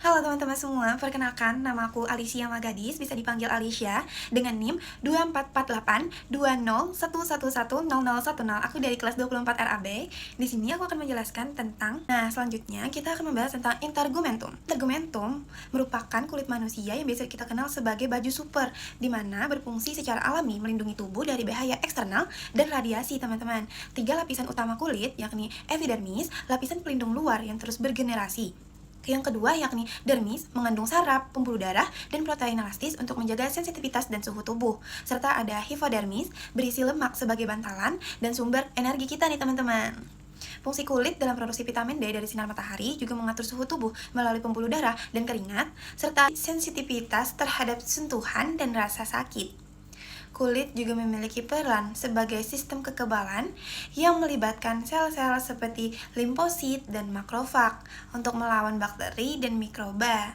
Halo teman-teman semua, perkenalkan nama aku Alicia Magadis, bisa dipanggil Alicia dengan NIM 24482011110010. Aku dari kelas 24 RAB. Di sini aku akan menjelaskan tentang selanjutnya kita akan membahas tentang intergumentum. Intergumentum merupakan kulit manusia yang biasa kita kenal sebagai baju super, di mana berfungsi secara alami melindungi tubuh dari bahaya eksternal dan radiasi, teman-teman. 3 lapisan utama kulit, yakni epidermis, lapisan pelindung luar yang terus bergenerasi. Yang kedua yakni dermis, mengandung saraf, pembuluh darah, dan protein elastis untuk menjaga sensitivitas dan suhu tubuh. Serta ada hipodermis, berisi lemak sebagai bantalan dan sumber energi kita nih teman-teman. Fungsi kulit dalam produksi vitamin D dari sinar matahari juga mengatur suhu tubuh melalui pembuluh darah dan keringat, serta sensitivitas terhadap sentuhan dan rasa sakit. Kulit juga memiliki peran sebagai sistem kekebalan yang melibatkan sel-sel seperti limfosit dan makrofag untuk melawan bakteri dan mikroba.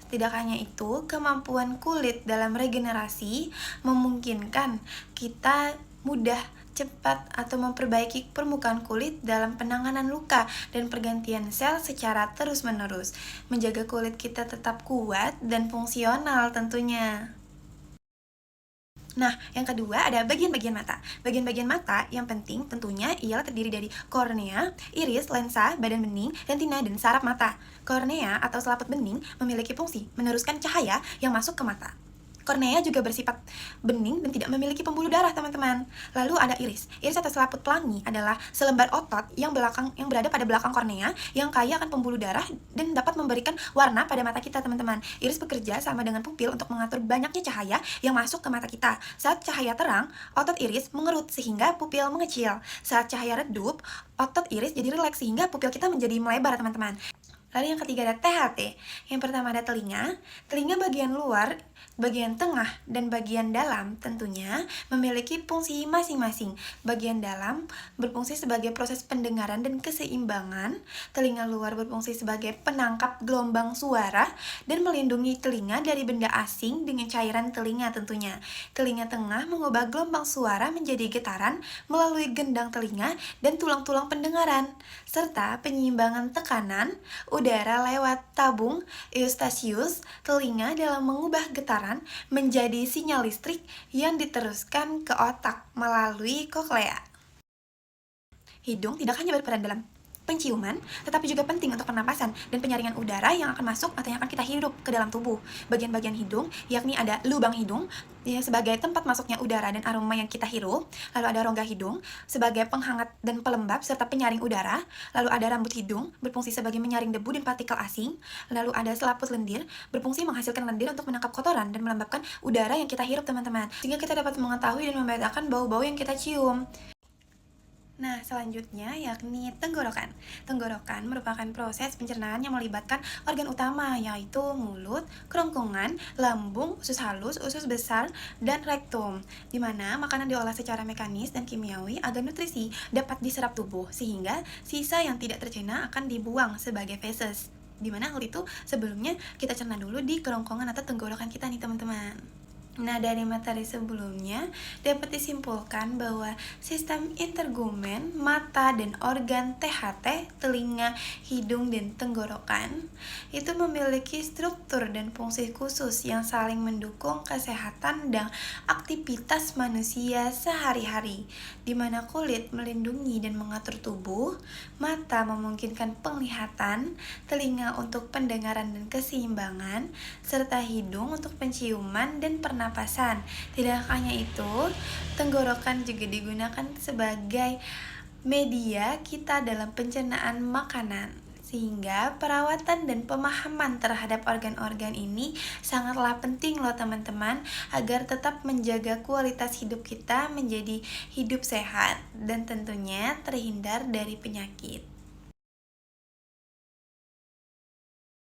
Tidak hanya itu, kemampuan kulit dalam regenerasi memungkinkan kita mudah cepat atau memperbaiki permukaan kulit dalam penanganan luka dan pergantian sel secara terus-menerus, menjaga kulit kita tetap kuat dan fungsional tentunya. Nah, yang kedua ada bagian-bagian mata. Bagian-bagian mata yang penting tentunya ialah terdiri dari kornea, iris, lensa, badan bening, retina, dan saraf mata. Kornea atau selaput bening memiliki fungsi meneruskan cahaya yang masuk ke mata. Kornea juga bersifat bening dan tidak memiliki pembuluh darah, teman-teman. Lalu ada iris. Iris atau selaput pelangi adalah selembar otot yang berada pada belakang kornea yang kaya akan pembuluh darah dan dapat memberikan warna pada mata kita, teman-teman. Iris bekerja sama dengan pupil untuk mengatur banyaknya cahaya yang masuk ke mata kita. Saat cahaya terang, otot iris mengerut sehingga pupil mengecil. Saat cahaya redup, otot iris jadi rileks sehingga pupil kita menjadi melebar, teman-teman. Lalu yang ketiga ada THT. Yang pertama ada telinga. Telinga bagian luar, bagian tengah, dan bagian dalam tentunya memiliki fungsi masing-masing. Bagian dalam berfungsi sebagai proses pendengaran dan keseimbangan. Telinga luar berfungsi sebagai penangkap gelombang suara dan melindungi telinga dari benda asing dengan cairan telinga tentunya. Telinga tengah mengubah gelombang suara menjadi getaran melalui gendang telinga dan tulang-tulang pendengaran, serta penyeimbangan tekanan udara lewat tabung eustasius telinga dalam mengubah getaran menjadi sinyal listrik yang diteruskan ke otak melalui koklea. Hidung tidak hanya berperan dalam penciuman, tetapi juga penting untuk pernapasan dan penyaringan udara yang akan masuk atau yang akan kita hirup ke dalam tubuh. Bagian-bagian hidung, yakni ada lubang hidung sebagai tempat masuknya udara dan aroma yang kita hirup. Lalu ada rongga hidung sebagai penghangat dan pelembab serta penyaring udara. Lalu ada rambut hidung berfungsi sebagai menyaring debu dan partikel asing. Lalu ada selaput lendir berfungsi menghasilkan lendir untuk menangkap kotoran dan melembabkan udara yang kita hirup, teman-teman. Sehingga kita dapat mengetahui dan membedakan bau-bau yang kita cium. Nah, selanjutnya yakni tenggorokan. Tenggorokan merupakan proses pencernaan yang melibatkan organ utama, yaitu mulut, kerongkongan, lambung, usus halus, usus besar, dan rektum, di mana makanan diolah secara mekanis dan kimiawi agar nutrisi dapat diserap tubuh, sehingga sisa yang tidak tercerna akan dibuang sebagai feses. Di mana hal itu sebelumnya kita cerna dulu di kerongkongan atau tenggorokan kita nih, teman-teman. Nah, dari materi sebelumnya dapat disimpulkan bahwa sistem intergumen, mata, dan organ THT, telinga, hidung, dan tenggorokan itu memiliki struktur dan fungsi khusus yang saling mendukung kesehatan dan aktivitas manusia sehari-hari, di mana kulit melindungi dan mengatur tubuh, mata memungkinkan penglihatan, telinga untuk pendengaran dan keseimbangan, serta hidung untuk penciuman dan pernapasan. Tidak hanya itu, tenggorokan juga digunakan sebagai media kita dalam pencernaan makanan, sehingga perawatan dan pemahaman terhadap organ-organ ini sangatlah penting loh, teman-teman, agar tetap menjaga kualitas hidup kita menjadi hidup sehat dan tentunya terhindar dari penyakit.